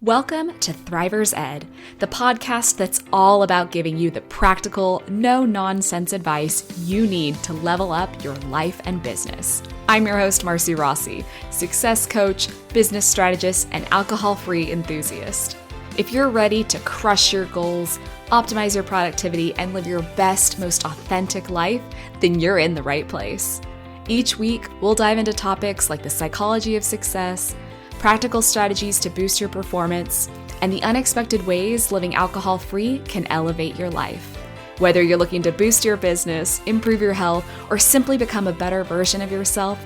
Welcome to Thrivers Ed, the podcast that's all about giving you the practical, no-nonsense advice you need to level up your life and business. I'm your host, Marcy Rossi, success coach, business strategist, and alcohol-free enthusiast. If you're ready to crush your goals, optimize your productivity, and live your best, most authentic life, then you're in the right place. Each week, we'll dive into topics like the psychology of success, practical strategies to boost your performance, and the unexpected ways living alcohol-free can elevate your life. Whether you're looking to boost your business, improve your health, or simply become a better version of yourself,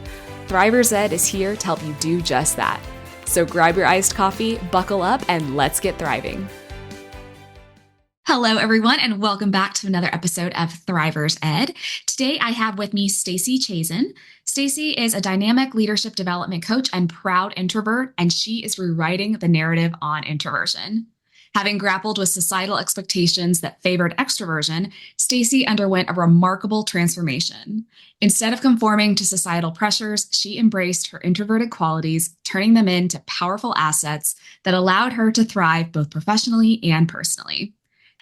Thrivers Ed is here to help you do just that. So grab your iced coffee, buckle up, and let's get thriving. Hello, everyone, and welcome back to another episode of Thrivers Ed. Today, I have with me Stacey Chazin. Stacey is a dynamic leadership development coach and proud introvert, and she is rewriting the narrative on introversion. Having grappled with societal expectations that favored extroversion, Stacey underwent a remarkable transformation. Instead of conforming to societal pressures, she embraced her introverted qualities, turning them into powerful assets that allowed her to thrive both professionally and personally.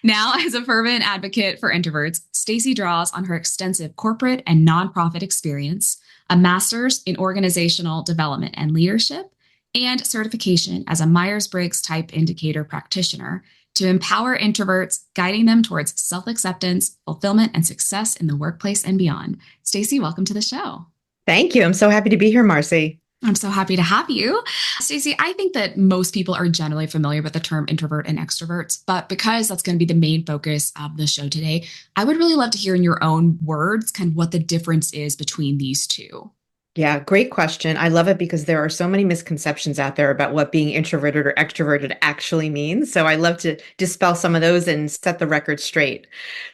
Now, as a fervent advocate for introverts, Stacey draws on her extensive corporate and nonprofit experience, a master's in organizational development and leadership, and certification as a Myers-Briggs type indicator practitioner to empower introverts, guiding them towards self-acceptance, fulfillment, and success in the workplace and beyond. Stacey, welcome to the show. Thank you. I'm so happy to be here, Marcy. I'm so happy to have you. Stacey, I think that most people are generally familiar with the term introvert and extroverts, but because that's going to be the main focus of the show today, I would really love to hear in your own words kind of what the difference is between these two. Yeah, great question. I love it because there are so many misconceptions out there about what being introverted or extroverted actually means. So I love to dispel some of those and set the record straight.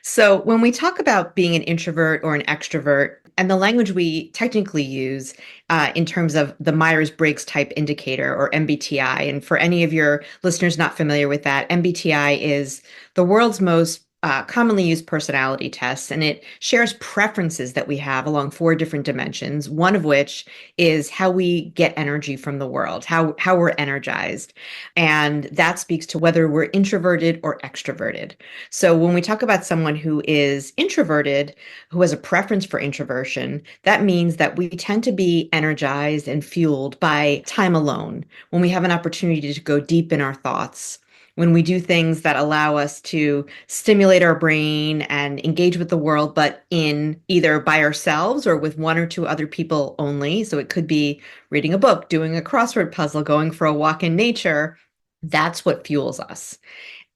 So when we talk about being an introvert or an extrovert, and the language we technically use in terms of the Myers-Briggs type indicator or MBTI, and for any of your listeners not familiar with that, MBTI is the world's most commonly used personality tests, and it shares preferences that we have along 4 different dimensions, one of which is how we get energy from the world, how we're energized. And that speaks to whether we're introverted or extroverted. So when we talk about someone who is introverted, who has a preference for introversion, that means that we tend to be energized and fueled by time alone, when we have an opportunity to go deep in our thoughts, when we do things that allow us to stimulate our brain and engage with the world, but in either by ourselves or with 1 or 2 other people only. So it could be reading a book, doing a crossword puzzle, going for a walk in nature. That's what fuels us.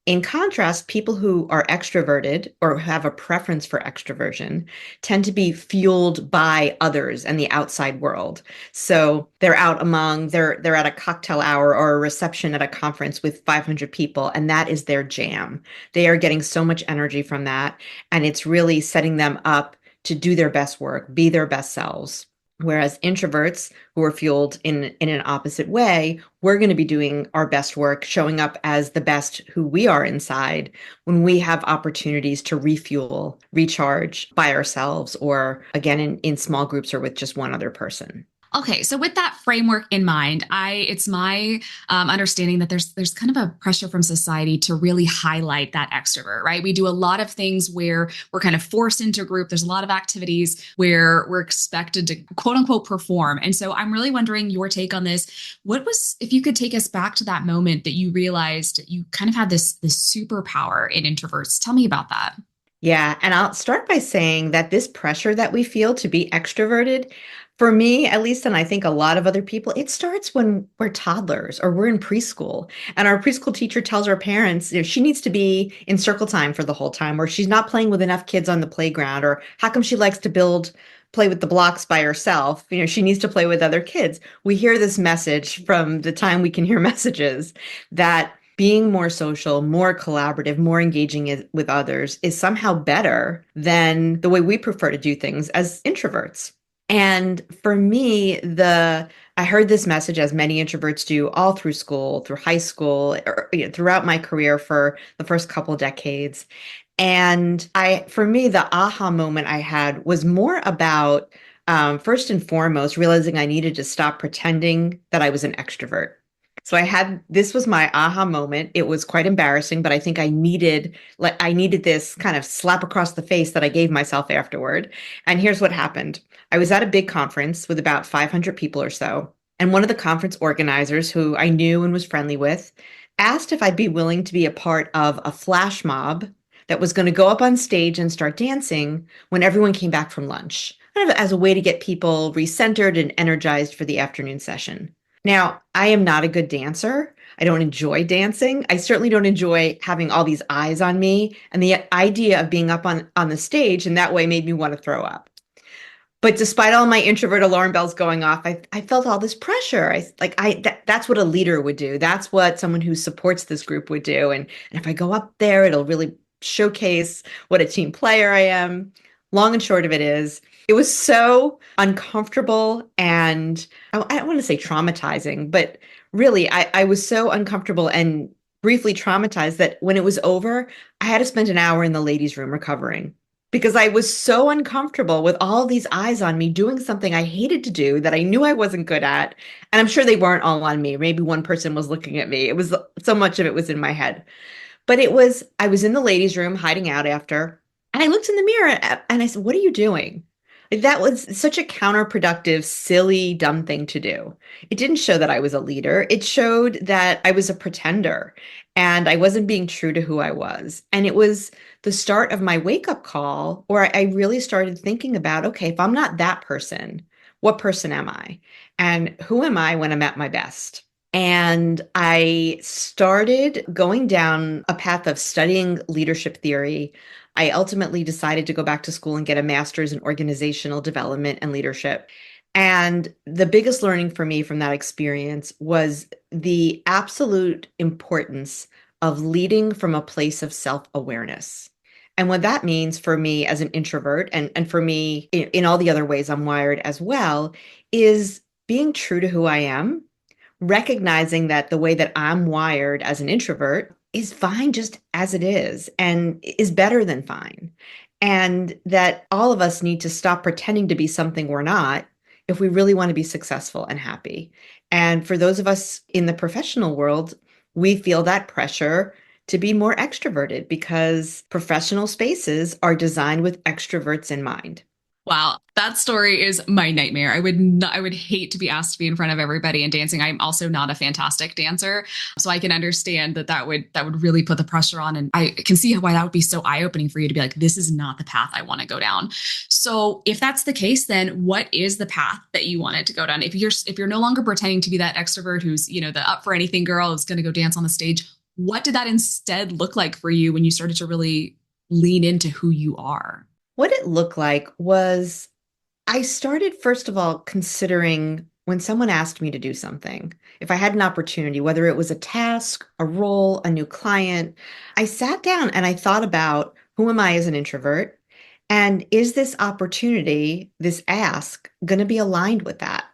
In contrast, people who are extroverted or have a preference for extroversion tend to be fueled by others and the outside world. So they're they're at a cocktail hour or a reception at a conference with 500 people, and that is their jam. They are getting so much energy from that, and it's really setting them up to do their best work, be their best selves. Whereas introverts who are fueled in an opposite way, we're going to be doing our best work, showing up as the best who we are inside when we have opportunities to refuel, recharge by ourselves, or again, in small groups or with just 1 other person. Okay, so with that framework in mind, it's my understanding that there's kind of a pressure from society to really highlight that extrovert, right? We do a lot of things where we're kind of forced into a group. There's a lot of activities where we're expected to quote unquote perform. And so I'm really wondering your take on this. If you could take us back to that moment that you realized you kind of had this superpower in introverts. Tell me about that. Yeah, and I'll start by saying that this pressure that we feel to be extroverted, for me, at least, and I think a lot of other people, it starts when we're toddlers or we're in preschool. And our preschool teacher tells our parents, she needs to be in circle time for the whole time, or she's not playing with enough kids on the playground, or how come she likes to play with the blocks by herself? She needs to play with other kids. We hear this message from the time we can hear messages that being more social, more collaborative, more engaging with others is somehow better than the way we prefer to do things as introverts. And for me, I heard this message, as many introverts do, all through school, through high school, or, throughout my career for the first couple decades. And for me, the aha moment I had was more about, first and foremost, realizing I needed to stop pretending that I was an extrovert. So this was my aha moment. It was quite embarrassing, but I think I needed this kind of slap across the face that I gave myself afterward. And here's what happened. I was at a big conference with about 500 people or so, and one of the conference organizers who I knew and was friendly with asked if I'd be willing to be a part of a flash mob that was going to go up on stage and start dancing when everyone came back from lunch, kind of as a way to get people recentered and energized for the afternoon session. Now, I am not a good dancer. I don't enjoy dancing. I certainly don't enjoy having all these eyes on me. And the idea of being up on the stage in that way made me want to throw up. But despite all my introvert alarm bells going off, I felt all this pressure. That's what a leader would do. That's what someone who supports this group would do. And if I go up there, it'll really showcase what a team player I am. Long and short of it is, it was so uncomfortable and I don't want to say traumatizing, but really, I was so uncomfortable and briefly traumatized that when it was over, I had to spend an hour in the ladies' room recovering because I was so uncomfortable with all these eyes on me doing something I hated to do that I knew I wasn't good at. And I'm sure they weren't all on me. Maybe one person was looking at me. It was so much of it was in my head. But I was in the ladies' room hiding out after, and I looked in the mirror and I said, "What are you doing?" Like, that was such a counterproductive, silly, dumb thing to do. It didn't show that I was a leader. It showed that I was a pretender and I wasn't being true to who I was. And it was the start of my wake up call where I really started thinking about, okay, if I'm not that person, what person am I? And who am I when I'm at my best? And I started going down a path of studying leadership theory. I ultimately decided to go back to school and get a master's in organizational development and leadership. And the biggest learning for me from that experience was the absolute importance of leading from a place of self-awareness. And what that means for me as an introvert, and for me in all the other ways I'm wired as well, is being true to who I am, recognizing that the way that I'm wired as an introvert is fine just as it is and is better than fine. And that all of us need to stop pretending to be something we're not if we really want to be successful and happy. And for those of us in the professional world, we feel that pressure to be more extroverted because professional spaces are designed with extroverts in mind. Wow, that story is my nightmare. I would hate to be asked to be in front of everybody and dancing. I'm also not a fantastic dancer, so I can understand that would really put the pressure on, and I can see why that would be so eye-opening for you to be like, this is not the path I want to go down. So if that's the case, then what is the path that you wanted to go down? If you're no longer pretending to be that extrovert who's, the up for anything girl who's going to go dance on the stage, what did that instead look like for you when you started to really lean into who you are? What it looked like was I started, first of all, considering when someone asked me to do something, if I had an opportunity, whether it was a task, a role, a new client, I sat down and I thought about who am I as an introvert? And is this opportunity, this ask, going to be aligned with that?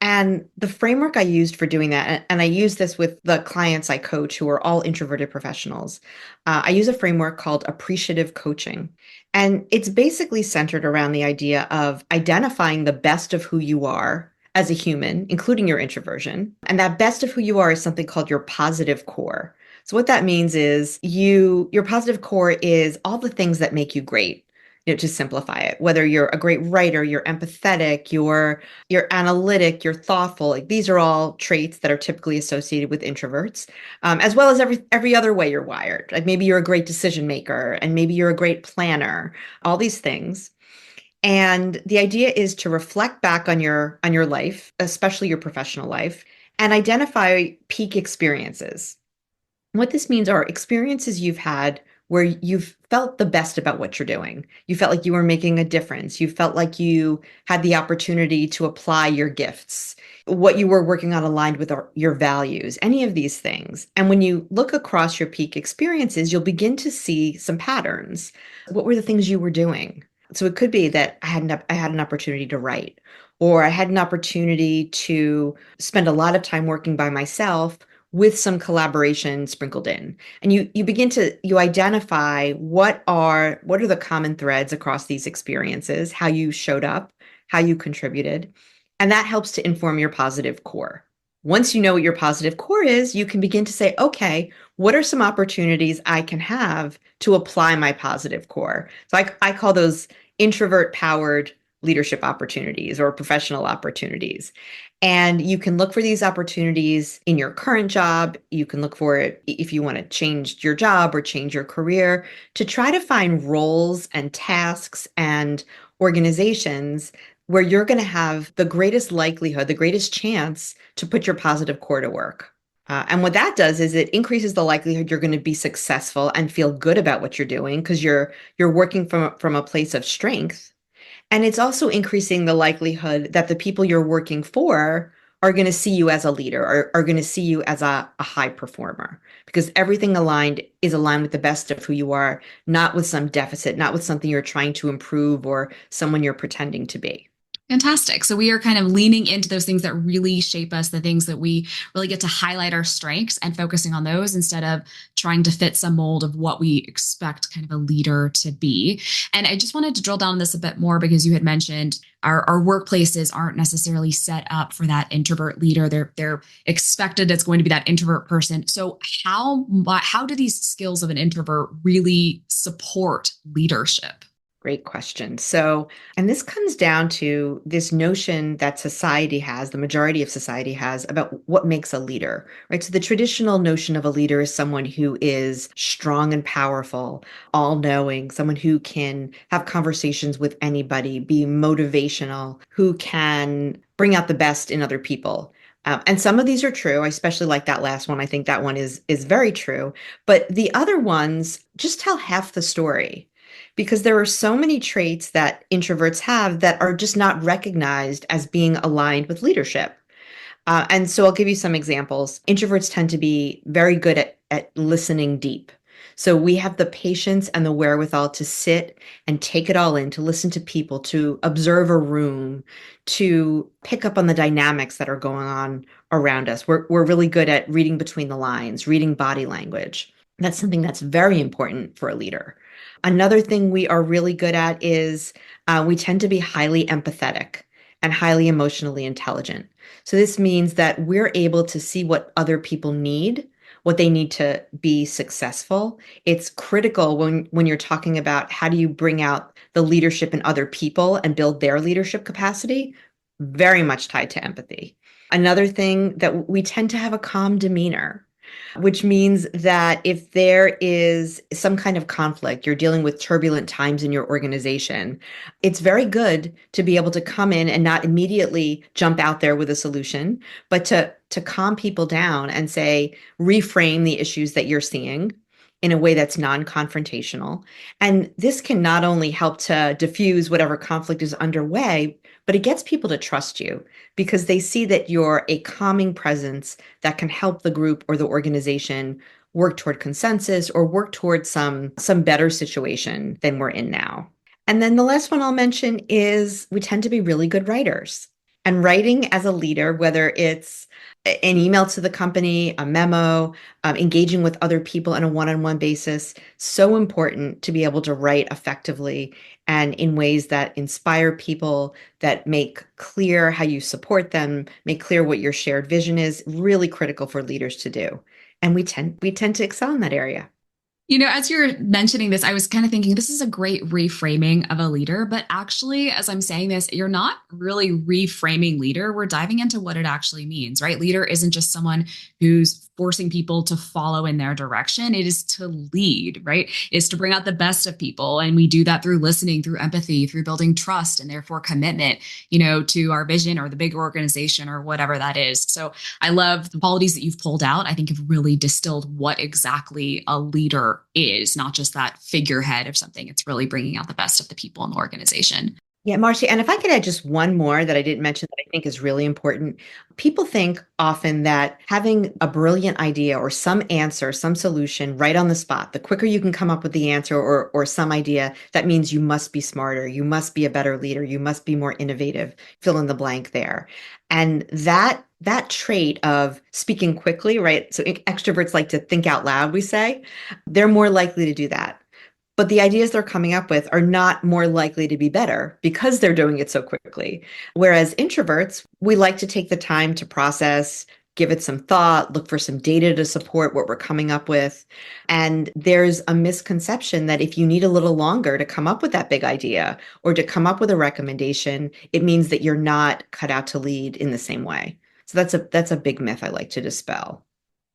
And the framework I used for doing that, and I use this with the clients I coach who are all introverted professionals, I use a framework called appreciative coaching. And it's basically centered around the idea of identifying the best of who you are as a human, including your introversion. And that best of who you are is something called your positive core. So what that means is your positive core is all the things that make you great. To simplify it, whether you're a great writer, you're empathetic, you're analytic, you're thoughtful. Like, these are all traits that are typically associated with introverts, as well as every other way you're wired. Like, maybe you're a great decision maker, and maybe you're a great planner. All these things. And the idea is to reflect back on your life, especially your professional life, and identify peak experiences. What this means are experiences you've had where you've felt the best about what you're doing. You felt like you were making a difference. You felt like you had the opportunity to apply your gifts. What you were working on aligned with your values, any of these things. And when you look across your peak experiences, you'll begin to see some patterns. What were the things you were doing? So it could be that I had an opportunity to write, or I had an opportunity to spend a lot of time working by myself with some collaboration sprinkled in. And you identify what are the common threads across these experiences, how you showed up, how you contributed, and that helps to inform your positive core. Once you know what your positive core is, you can begin to say, okay, what are some opportunities I can have to apply my positive core? So I call those introvert powered leadership opportunities or professional opportunities. And you can look for these opportunities in your current job. You can look for it if you want to change your job or change your career to try to find roles and tasks and organizations where you're going to have the greatest likelihood, the greatest chance to put your positive core to work. And what that does is it increases the likelihood you're going to be successful and feel good about what you're doing because you're working from a place of strength. And it's also increasing the likelihood that the people you're working for are going to see you as a leader or are going to see you as a high performer because everything aligned is aligned with the best of who you are, not with some deficit, not with something you're trying to improve or someone you're pretending to be. Fantastic. So we are kind of leaning into those things that really shape us, the things that we really get to highlight our strengths and focusing on those instead of trying to fit some mold of what we expect kind of a leader to be. And I just wanted to drill down on this a bit more because you had mentioned our workplaces aren't necessarily set up for that introvert leader. They're expected it's going to be that introvert person. So how do these skills of an introvert really support leadership? Great question. So, and this comes down to this notion that society has, the majority of society has, about what makes a leader, right? So, the traditional notion of a leader is someone who is strong and powerful, all knowing, someone who can have conversations with anybody, be motivational, who can bring out the best in other people. And some of these are true. I especially like that last one. I think that one is very true. But the other ones just tell half the story because there are so many traits that introverts have that are just not recognized as being aligned with leadership. And so I'll give you some examples. Introverts tend to be very good at listening deep. So we have the patience and the wherewithal to sit and take it all in, to listen to people, to observe a room, to pick up on the dynamics that are going on around us. We're really good at reading between the lines, reading body language. That's something that's very important for a leader. Another thing we are really good at is we tend to be highly empathetic and highly emotionally intelligent. So this means that we're able to see what other people need, what they need to be successful. It's critical when you're talking about how do you bring out the leadership in other people and build their leadership capacity, very much tied to empathy. Another thing that we tend to have a calm demeanor, which means that if there is some kind of conflict, you're dealing with turbulent times in your organization, it's very good to be able to come in and not immediately jump out there with a solution, but to calm people down and say, reframe the issues that you're seeing in a way that's non-confrontational. And this can not only help to diffuse whatever conflict is underway, but it gets people to trust you because they see that you're a calming presence that can help the group or the organization work toward consensus or work towards some better situation than we're in now. And then the last one I'll mention is we tend to be really good writers. And writing as a leader, whether it's an email to the company, a memo, engaging with other people on a one-on-one basis, so important to be able to write effectively and in ways that inspire people, that make clear how you support them, make clear what your shared vision is, really critical for leaders to do. And we tend to excel in that area. As you're mentioning this, I was kind of thinking this is a great reframing of a leader, but actually, as I'm saying this, you're not really reframing leader. We're diving into what it actually means, right? Leader isn't just someone who's forcing people to follow in their direction. It is to lead, right? It's to bring out the best of people. And we do that through listening, through empathy, through building trust and therefore commitment, to our vision or the big organization or whatever that is. So I love the qualities that you've pulled out. I think have really distilled what exactly a leader is, not just that figurehead of something. It's really bringing out the best of the people in the organization. Yeah, Marcy, and if I could add just one more that I didn't mention that I think is really important. People think often that having a brilliant idea or some answer, some solution right on the spot, the quicker you can come up with the answer or some idea, that means you must be smarter, you must be a better leader, you must be more innovative, fill in the blank there. And that trait of speaking quickly, right? So extroverts like to think out loud, we say, they're more likely to do that. But the ideas they're coming up with are not more likely to be better because they're doing it so quickly. Whereas introverts, we like to take the time to process, give it some thought, look for some data to support what we're coming up with. And there's a misconception that if you need a little longer to come up with that big idea or to come up with a recommendation, it means that you're not cut out to lead in the same way. So that's a big myth I like to dispel.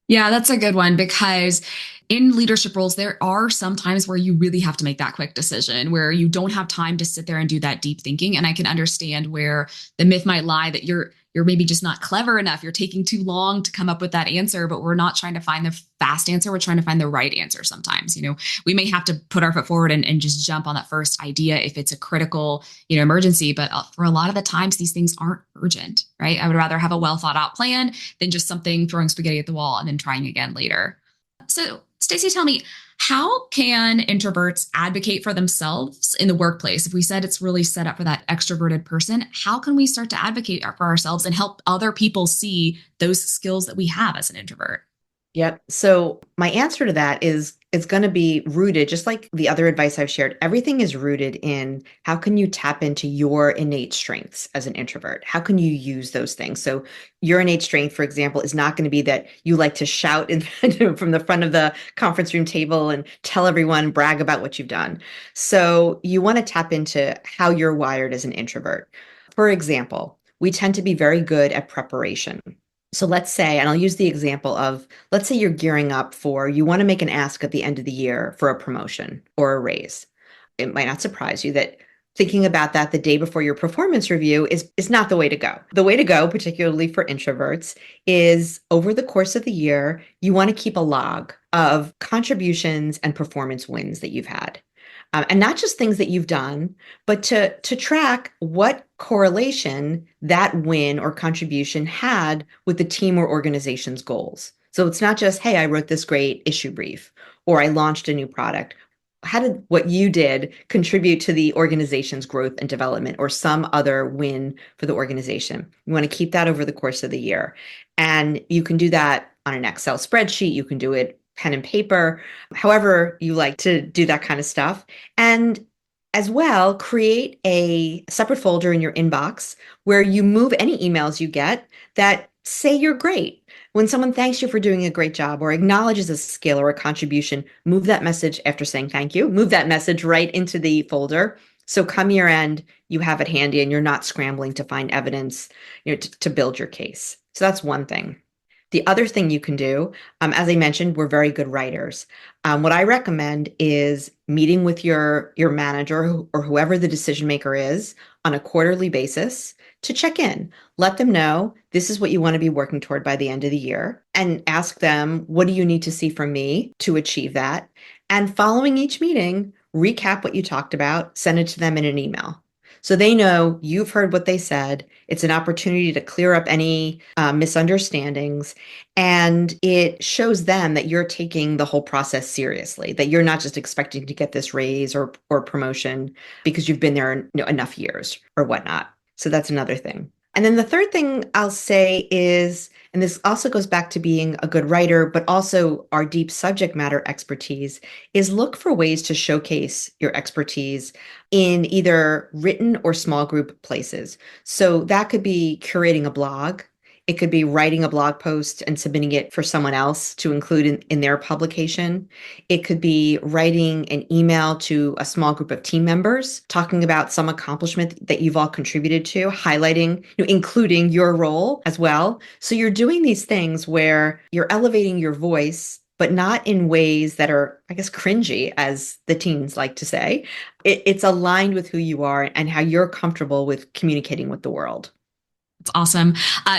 Yeah, that's a good one because in leadership roles, there are some times where you really have to make that quick decision where you don't have time to sit there and do that deep thinking. And I can understand where the myth might lie that you're maybe just not clever enough. You're taking too long to come up with that answer, but we're not trying to find the fast answer. We're trying to find the right answer sometimes. We may have to put our foot forward and just jump on that first idea if it's a critical, emergency. But for a lot of the times, these things aren't urgent, right? I would rather have a well thought out plan than just something throwing spaghetti at the wall and then trying again later. So, Stacey, tell me, how can introverts advocate for themselves in the workplace? If we said it's really set up for that extroverted person, how can we start to advocate for ourselves and help other people see those skills that we have as an introvert? Yep. So my answer to that is it's going to be rooted, just like the other advice I've shared. Everything is rooted in how can you tap into your innate strengths as an introvert? How can you use those things? So your innate strength, for example, is not going to be that you like to shout from the front of the conference room table and tell everyone, brag about what you've done. So you want to tap into how you're wired as an introvert. For example, we tend to be very good at preparation. So let's say, and I'll use the example of, let's say you're gearing up you want to make an ask at the end of the year for a promotion or a raise. It might not surprise you that thinking about that the day before your performance review is not the way to go. The way to go, particularly for introverts, is over the course of the year, you want to keep a log of contributions and performance wins that you've had. And not just things that you've done, but to track what correlation that win or contribution had with the team or organization's goals. So it's not just, hey, I wrote this great issue brief or I launched a new product. How did what you did contribute to the organization's growth and development or some other win for the organization? You want to keep that over the course of the year. And you can do that on an Excel spreadsheet. You can do it pen and paper, however you like to do that kind of stuff. And as well, create a separate folder in your inbox where you move any emails you get that say you're great. When someone thanks you for doing a great job or acknowledges a skill or a contribution, move that message after saying thank you, move that message right into the folder. So come year end, you have it handy and you're not scrambling to find evidence, to build your case. So that's one thing. The other thing you can do, as I mentioned, we're very good writers. What I recommend is meeting with your manager or whoever the decision maker is on a quarterly basis to check in. Let them know this is what you want to be working toward by the end of the year and ask them, what do you need to see from me to achieve that? And following each meeting, recap what you talked about, send it to them in an email. So they know you've heard what they said. It's an opportunity to clear up any misunderstandings. And it shows them that you're taking the whole process seriously, that you're not just expecting to get this raise or promotion because you've been there enough years or whatnot. So that's another thing. And then the third thing I'll say is, and this also goes back to being a good writer, but also our deep subject matter expertise, is look for ways to showcase your expertise in either written or small group places. So that could be curating a blog. It could be writing a blog post and submitting it for someone else to include in their publication. It could be writing an email to a small group of team members, talking about some accomplishment that you've all contributed to, highlighting, including your role as well. So you're doing these things where you're elevating your voice, but not in ways that are, I guess, cringy, as the teens like to say. It's aligned with who you are and how you're comfortable with communicating with the world. It's awesome.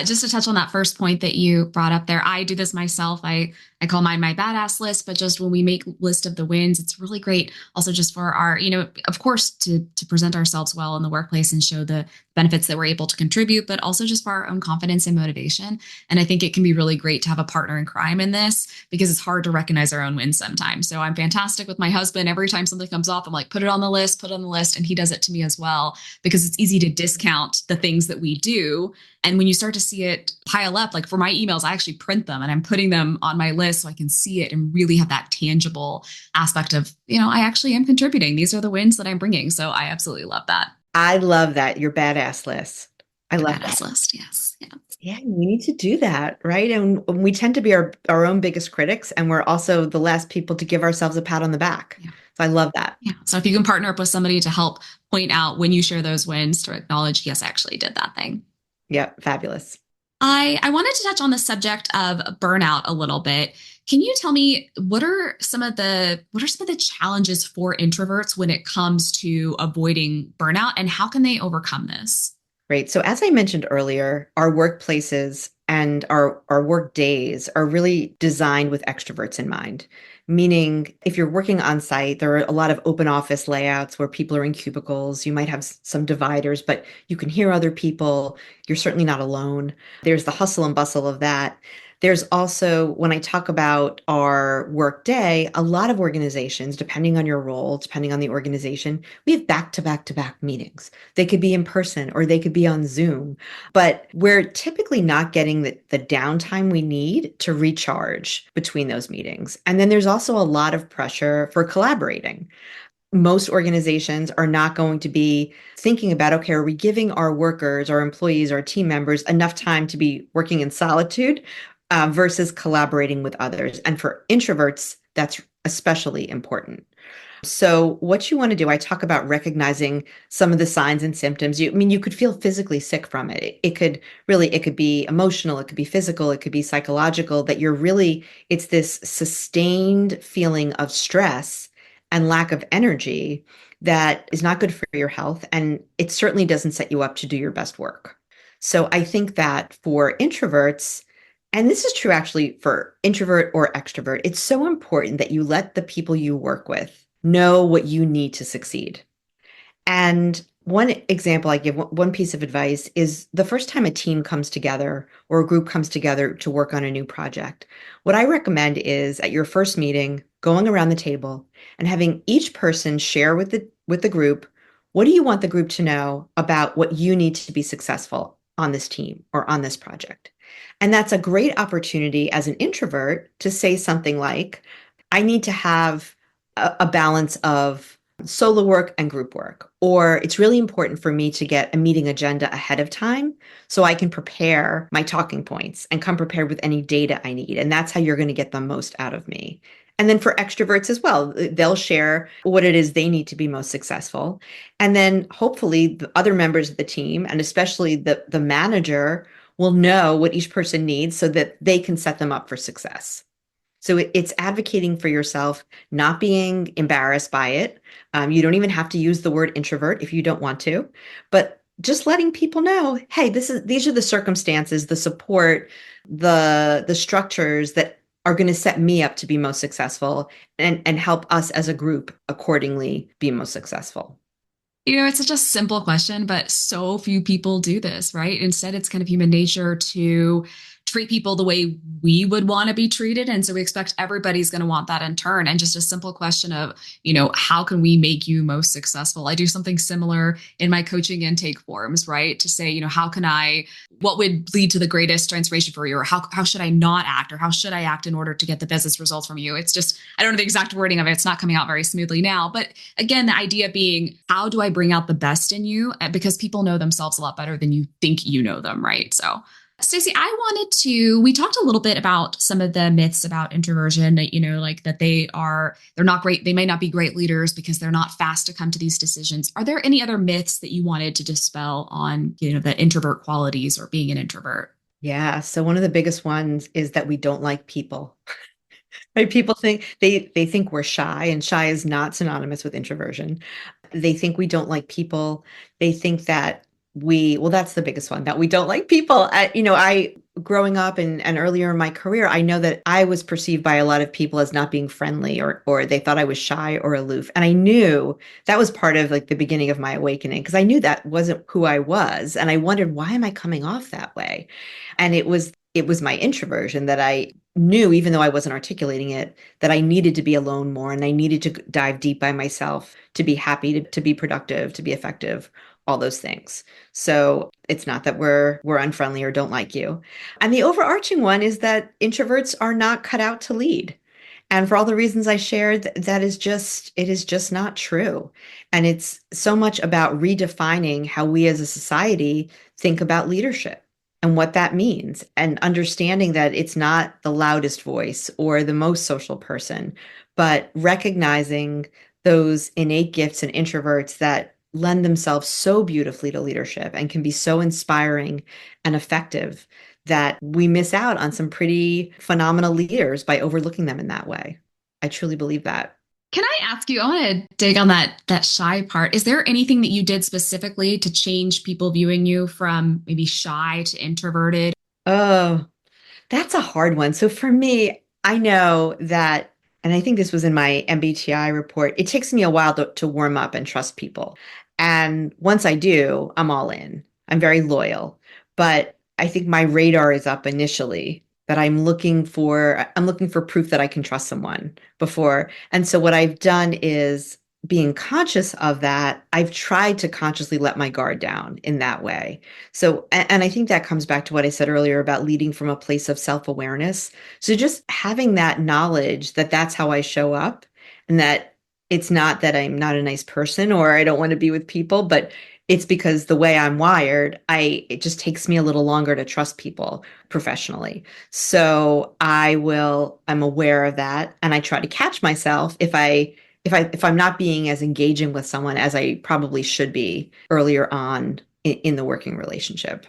Just to touch on that first point that you brought up there, I do this myself. I call mine my badass list, but just when we make list of the wins, it's really great. Also, just for our, of course, to present ourselves well in the workplace and show the benefits that we're able to contribute, but also just for our own confidence and motivation. And I think it can be really great to have a partner in crime in this because it's hard to recognize our own wins sometimes. So I'm fantastic with my husband. Every time something comes off, I'm like, put it on the list, put it on the list. And he does it to me as well, because it's easy to discount the things that we do. And when you start to see it pile up, like for my emails, I actually print them and I'm putting them on my list so I can see it and really have that tangible aspect of, I actually am contributing. These are the wins that I'm bringing. So I absolutely love that. I love that. Your badass list. I The love badass that. list. Yes. Yeah. Yeah, we need to do that, right? And we tend to be our own biggest critics, and we're also the last people to give ourselves a pat on the back. Yeah. So I love that. Yeah. So if you can partner up with somebody to help point out when you share those wins to acknowledge, yes, I actually did that thing. Yeah, fabulous. I wanted to touch on the subject of burnout a little bit. Can you tell me what are some of the challenges for introverts when it comes to avoiding burnout and how can they overcome this? Great. So as I mentioned earlier, our workplaces and our work days are really designed with extroverts in mind. Meaning, if you're working on site, there are a lot of open office layouts where people are in cubicles. You might have some dividers, but you can hear other people. You're certainly not alone. There's the hustle and bustle of that. There's also, when I talk about our work day, a lot of organizations, depending on your role, depending on the organization, we have back to back to back meetings. They could be in person or they could be on Zoom, but we're typically not getting the downtime we need to recharge between those meetings. And then there's also a lot of pressure for collaborating. Most organizations are not going to be thinking about, okay, are we giving our workers, our employees, our team members enough time to be working in solitude versus collaborating with others? And for introverts, that's especially important. So, what you want to do, I talk about recognizing some of the signs and symptoms. I mean, you could feel physically sick from it. It could be emotional, it could be physical, it could be psychological, that it's this sustained feeling of stress and lack of energy that is not good for your health. And it certainly doesn't set you up to do your best work. So, I think that for introverts, and this is true actually for introvert or extrovert, it's so important that you let the people you work with know what you need to succeed. And one example I give, one piece of advice is the first time a team comes together or a group comes together to work on a new project, what I recommend is at your first meeting, going around the table and having each person share with the group, what do you want the group to know about what you need to be successful on this team or on this project? And that's a great opportunity as an introvert to say something like, I need to have a balance of solo work and group work. Or it's really important for me to get a meeting agenda ahead of time so I can prepare my talking points and come prepared with any data I need. And that's how you're going to get the most out of me. And then for extroverts as well, they'll share what it is they need to be most successful. And then hopefully the other members of the team, and especially the manager, will know what each person needs so that they can set them up for success. So it's advocating for yourself, not being embarrassed by it. You don't even have to use the word introvert if you don't want to, but just letting people know, hey, these are the circumstances, the support, the structures that are going to set me up to be most successful and help us as a group accordingly be most successful. It's such a simple question, but so few people do this, right? Instead, it's kind of human nature to treat people the way we would want to be treated. And so we expect everybody's going to want that in turn. And just a simple question of, how can we make you most successful? I do something similar in my coaching intake forms, right? To say, what would lead to the greatest transformation for you? Or how should I not act? Or how should I act in order to get the business results from you? It's just, I don't know the exact wording of it. It's not coming out very smoothly now. But again, the idea being, how do I bring out the best in you? Because people know themselves a lot better than you think you know them, right? So Stacey, we talked a little bit about some of the myths about introversion, that, like that they're not great. They may not be great leaders because they're not fast to come to these decisions. Are there any other myths that you wanted to dispel on, the introvert qualities or being an introvert? Yeah. So one of the biggest ones is that we don't like people. Right? People think they think we're shy, and shy is not synonymous with introversion. They think we don't like people. They think that well, that's the biggest one, that we don't like people. I growing up and earlier in my career, I know that I was perceived by a lot of people as not being friendly, or they thought I was shy or aloof. And I knew that was part of like the beginning of my awakening, because I knew that wasn't who I was. And I wondered, why am I coming off that way? And it was my introversion that I knew, even though I wasn't articulating it, that I needed to be alone more and I needed to dive deep by myself to be happy, to be productive, to be effective, all those things. So it's not that we're unfriendly or don't like you. And the overarching one is that introverts are not cut out to lead. And for all the reasons I shared, it is just not true. And it's so much about redefining how we as a society think about leadership. and what that means, and understanding that it's not the loudest voice or the most social person, but recognizing those innate gifts and introverts that lend themselves so beautifully to leadership and can be so inspiring and effective that we miss out on some pretty phenomenal leaders by overlooking them in that way. I truly believe that. Can I ask you, I want to dig on that shy part. Is there anything that you did specifically to change people viewing you from maybe shy to introverted? Oh, that's a hard one. So for me, I know that, and I think this was in my MBTI report, it takes me a while to warm up and trust people. And once I do, I'm all in. I'm very loyal. But I think my radar is up initially that I'm looking for proof that I can trust someone before. And so what I've done is being conscious of that, I've tried to consciously let my guard down in that way. So, and I think that comes back to what I said earlier about leading from a place of self-awareness. So just having that knowledge that that's how I show up and that it's not that I'm not a nice person or I don't want to be with people, but it's because the way I'm wired, it just takes me a little longer to trust people professionally. So I'm aware of that and I try to catch myself if I'm not being as engaging with someone as I probably should be earlier on in the working relationship.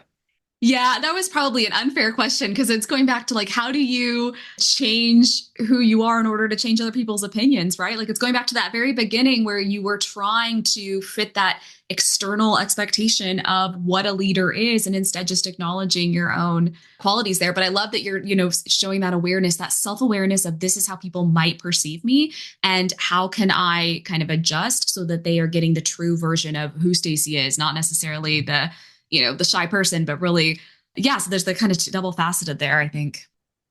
Yeah, that was probably an unfair question because it's going back to like, how do you change who you are in order to change other people's opinions, right? Like, it's going back to that very beginning where you were trying to fit that external expectation of what a leader is and instead just acknowledging your own qualities there. But I love that you're, showing that awareness, that self awareness of this is how people might perceive me and how can I kind of adjust so that they are getting the true version of who Stacey is, not necessarily the shy person, but really, yeah. So there's the kind of double faceted there, I think.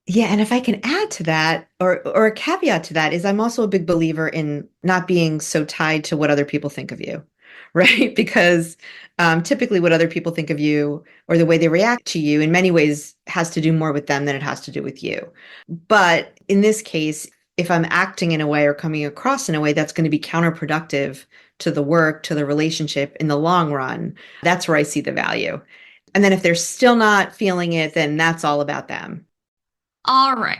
Yeah, and if I can add to that, or a caveat to that, is I'm also a big believer in not being so tied to what other people think of you, right? Because typically what other people think of you or the way they react to you in many ways has to do more with them than it has to do with you. But in this case, if I'm acting in a way or coming across in a way that's going to be counterproductive to the work, to the relationship in the long run, that's where I see the value. And then if they're still not feeling it, then that's all about them. All right.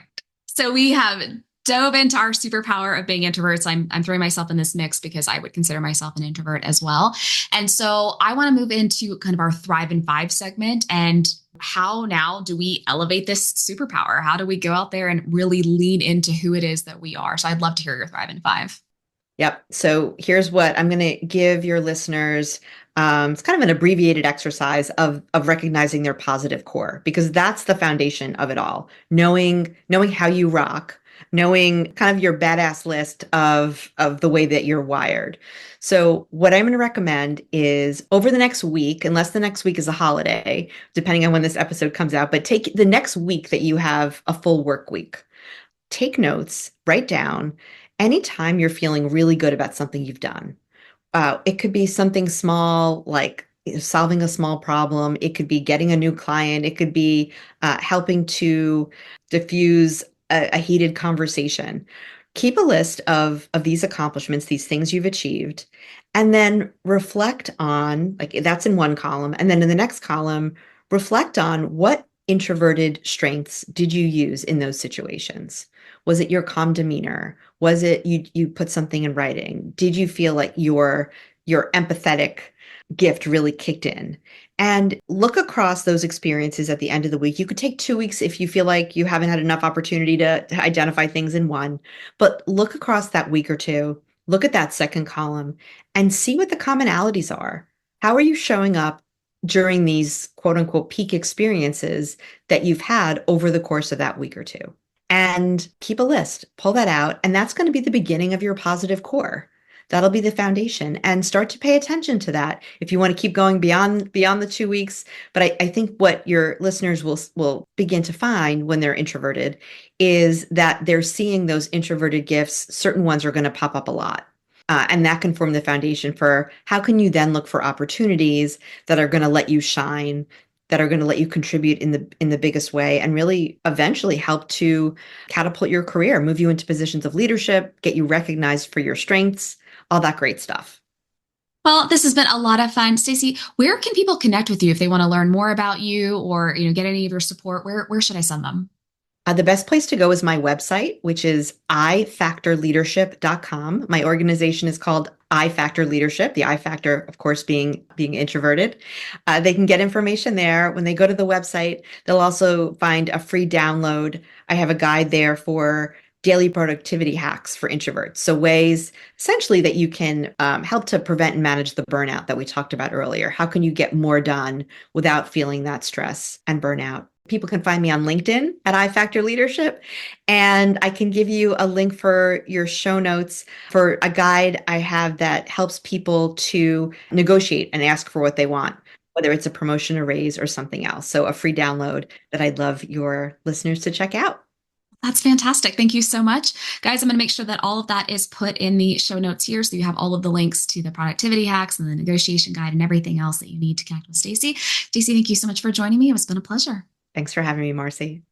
So we have dove into our superpower of being introverts. I'm throwing myself in this mix because I would consider myself an introvert as well. And so I want to move into kind of our Thrive in Five segment and how now do we elevate this superpower? How do we go out there and really lean into who it is that we are? So I'd love to hear your Thrive in Five. Yep. So here's what I'm going to give your listeners. It's kind of an abbreviated exercise of recognizing their positive core because that's the foundation of it all. Knowing how you rock, knowing kind of your badass list of the way that you're wired. So what I'm going to recommend is over the next week, unless the next week is a holiday, depending on when this episode comes out, but take the next week that you have a full work week. Take notes, write down anytime you're feeling really good about something you've done. It could be something small, like solving a small problem. It could be getting a new client. It could be helping to diffuse a heated conversation. Keep a list of these accomplishments, these things you've achieved, and then reflect on, like that's in one column. And then in the next column, reflect on what introverted strengths did you use in those situations? Was it your calm demeanor? Was it you put something in writing? Did you feel like your empathetic gift really kicked in? And look across those experiences at the end of the week. You could take 2 weeks if you feel like you haven't had enough opportunity to identify things in one, but look across that week or two, look at that second column and see what the commonalities are. How are you showing up during these quote unquote peak experiences that you've had over the course of that week or two? And keep a list, pull that out. And that's going to be the beginning of your positive core. That'll be the foundation and start to pay attention to that if you want to keep going beyond the 2 weeks. But I think what your listeners will begin to find when they're introverted is that they're seeing those introverted gifts. Certain ones are going to pop up a lot. And that can form the foundation for how can you then look for opportunities that are going to let you shine, that are going to let you contribute in the biggest way and really eventually help to catapult your career, move you into positions of leadership, get you recognized for your strengths, all that great stuff. Well, this has been a lot of fun. Stacey, where can people connect with you if they want to learn more about you or, get any of your support? Where should I send them? The best place to go is my website, which is ifactorleadership.com. My organization is called I Factor Leadership, the I factor, of course, being introverted. They can get information there. When they go to the website, they'll also find a free download. I have a guide there for daily productivity hacks for introverts. So ways essentially that you can help to prevent and manage the burnout that we talked about earlier. How can you get more done without feeling that stress and burnout? People can find me on LinkedIn at iFactor Leadership, and I can give you a link for your show notes for a guide I have that helps people to negotiate and ask for what they want, whether it's a promotion, a raise, or something else. So a free download that I'd love your listeners to check out. That's fantastic. Thank you so much. Guys, I'm going to make sure that all of that is put in the show notes here. So you have all of the links to the productivity hacks and the negotiation guide and everything else that you need to connect with Stacey. Stacey, thank you so much for joining me. It's been a pleasure. Thanks for having me, Marcy.